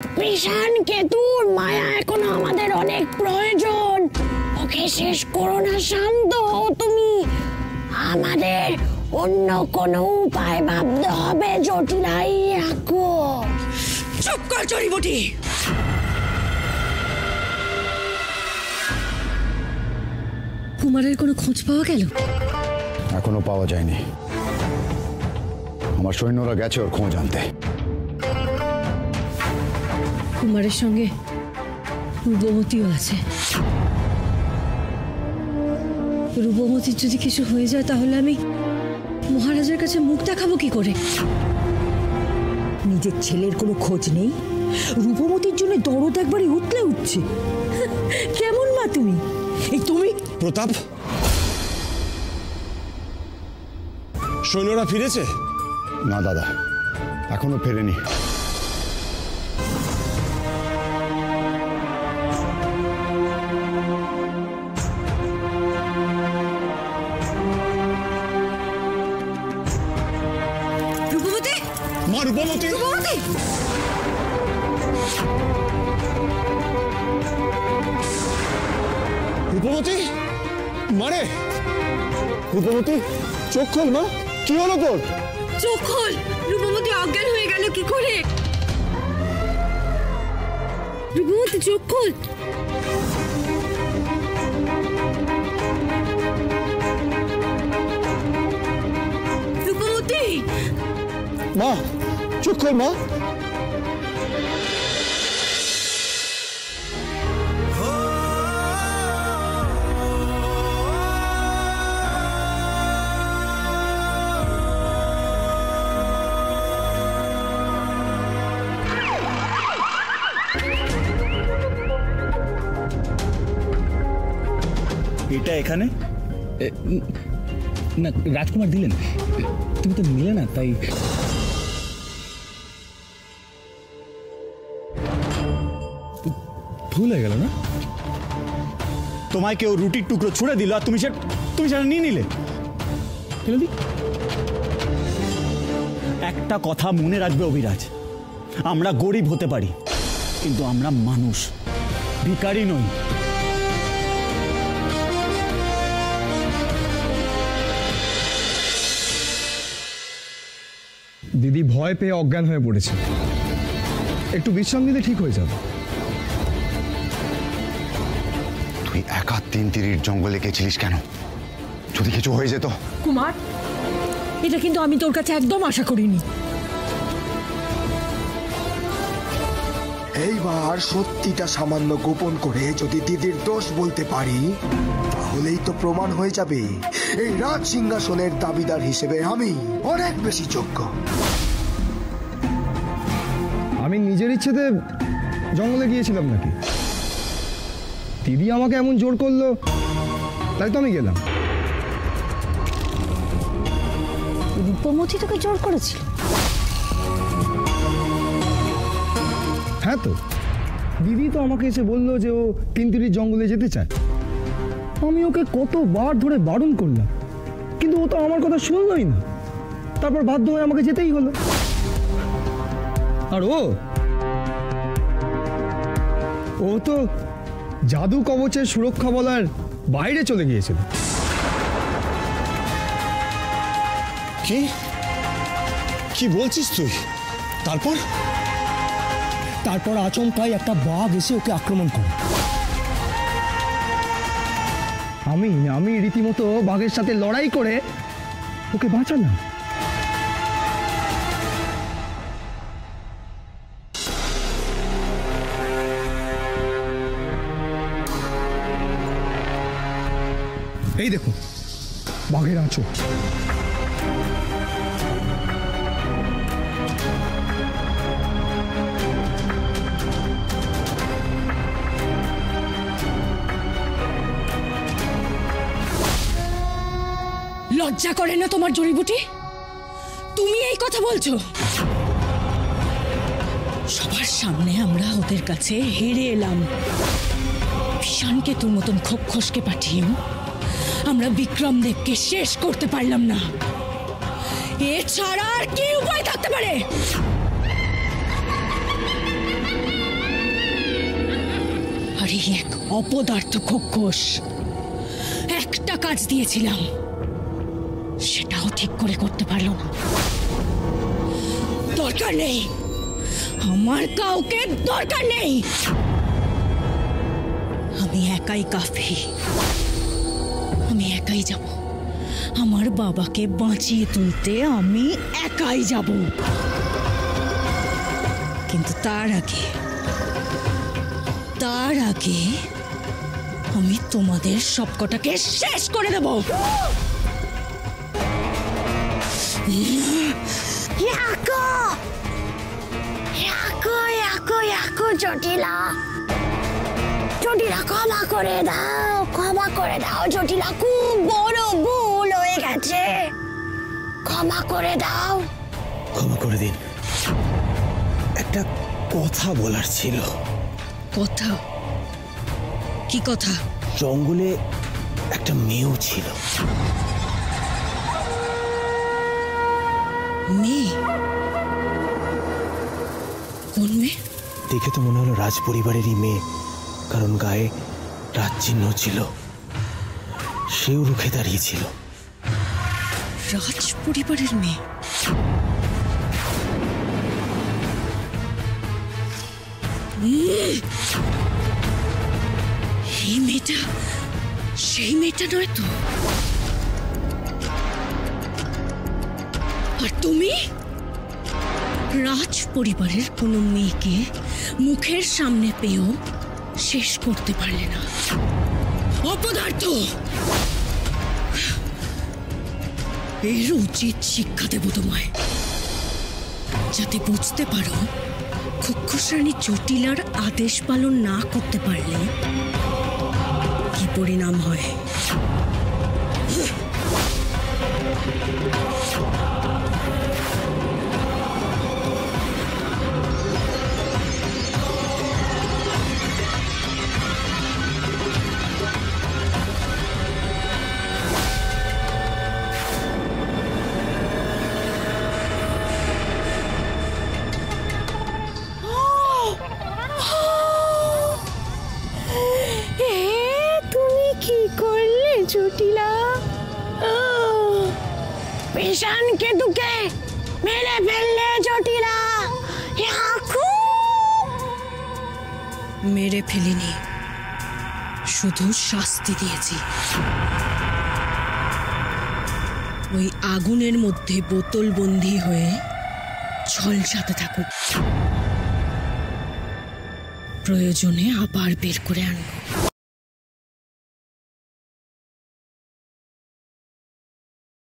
কৃষাণ কেতুর মায়া এখন আমাদের অনেক প্রয়োজন। ওকে শেষ করো না, শান্ত হও তুমি। আমাদের অন্য কোনো উপায় ভাবতে হবে। জটিলাই রাখো। চুপ কর জড়িবুটি। কুমারের কোনো খোঁজ পাওয়া গেল? এখনো পাওয়া যায়নি। আমার সৈন্যরা গেছে ওর খোঁজ আনতে। কুমারের সঙ্গে রূপমতিও আছে। রূপমতির যদি কিছু হয়ে যায় তাহলে আমি মহারাজের কাছে মুখ দেখাবো কি করে? নিজের ছেলের কোনো খোঁজ নেই, রূপমতির জন্য দরদ একবারে উঠলে উঠছে। কেমন মা তুমি? এই তুমি? প্রতাপ, সৈন্যরা ফিরেছে? না দাদা, এখনো ফেরেনি। রূপমতি, মা রূপমতি, রূপমতি! রূপমতি মারে। রূপমতি চোখ খোল মা, কি হলো তোর? চোখ খোল। রূপমতি অজ্ঞান হয়ে গেল কি করে? রূপমতি চোখ খোল। রূপমতি, মা চোখ খোল মা। এটা এখানে না, রাজকুমার দিলেন, তুমি তো নিলে না, তাই ভুল হয়ে গেল না? তোমায় কেউ রুটির টুকরো ছুঁড়ে দিল আর তুমি সেটা নিয়ে নিলে। একটা কথা মনে রাখবে অভিরাজ, আমরা গরিব হতে পারি কিন্তু আমরা মানুষ, ভিখারি নই। দিদি ভয় পেয়ে অজ্ঞান হয়ে পড়েছে, একটু বিশ্রাম দিলে ঠিক হয়ে যাবে। তুই একা ৩ জঙ্গলে গেছিলিস কেন? যদি কিছু হয়ে যেত। কুমার, এটা কিন্তু আমি তোর কাছে একদম আশা করিনি। এইবার সত্যিটা সামান্য গোপন করে যদি দিদির দোষ বলতে পারি তাহলেই তো প্রমাণ হয়ে যাবে এই রাজ সিংহাসনের দাবিদার হিসেবে আমি অনেক বেশি যোগ্য। আমি নিজের ইচ্ছেতে জঙ্গলে গিয়েছিলাম নাকি? দিদি আমাকে এমন জোর করলো তাই তো আমি গেলাম। রূপমতি তোকে জোর করেছিল? হ্যাঁ তো, দিদি তো আমাকে এসে বললো যে ও ৩ জঙ্গলে যেতে চায়। আমি ওকে কতবার ধরে বারণ করলাম কিন্তু ও তো আমার কথা শুনলই না। তারপর বাধ্য হয়ে আমাকে যেতেই হলো। আর ও তো জাদু কবচের সুরক্ষা বলার বাইরে চলে গিয়েছিল। কি কি বলছিস তুই? তারপর আচমকাই একটা বাঘ এসে ওকে আক্রমণ করে। আমি রীতিমতো বাঘের সাথে লড়াই করে ওকে বাঁচালাম। এই দেখুন বাঘের আঁচড়। লজ্জা করে না তোমার জড়িবুটি? তুমি এই কথা বলছো? সবার সামনে আমরা ওদের কাছে হেরে এলাম। কৃষাণকে তোর মতন খোকখোসকে পাঠিয়েও আমরা বিক্রমদেবকে শেষ করতে পারলাম না। এছাড়া আর কি উপায় থাকতে পারে? এই এক অপদার্থ খোকস। একটা কাজ দিয়েছিলাম, সেটাও ঠিক করে করতে পারলো না। দরকার নেই, আমার কাউকে দরকার নেই। আমি একাই কাফি। আমি একাই যাব। আমার বাবাকে বাঁচিয়ে তুলতে আমি একাই যাব। কিন্তু তার আগে আমি তোমাদের সবকটাকে শেষ করে দেব। জটিলা, জটিলা ক্ষমা করে দাও, ক্ষমা করে দাও জটিলা, খুব বড় ভুল হয়ে গেছে, ক্ষমা করে দাও। ক্ষমা করে দিন, একটা কথা বলার ছিল। কথা? কি কথা? জঙ্গলে একটা মেয়েও ছিল। মেয়ে? কোন মেয়ে? দেখে তো মনে হলো রাজ পরিবারেরই মেয়ে, কারণ গায়ে রাজ চিহ্ন ছিল। সেও রুখে দাঁড়িয়েছিল। রাজ পরিবারের মেয়ে? এই মেয়েটা সেই মেয়েটা নয় তো? আর তুমি রাজ পরিবারের কোনো মেয়েকে মুখের সামনে পেয়েও শেষ করতে পারলে না। অপদার্থ! এর উচিত শিক্ষা দেব তোমায়, যাতে বুঝতে পারো খোকস রানী জটিলার আদেশ পালন না করতে পারলে কি পরিণাম হয়। জটিলা, পিশান কেতুকে মেরে ফেললে জটিলা। মেরে ফেলিনি, শুধু শাস্তি দিয়েছি। ওই আগুনের মধ্যে বোতল বন্দী হয়ে ঝলসাতে থাকুক, প্রয়োজনে আবার বের করে আনবো।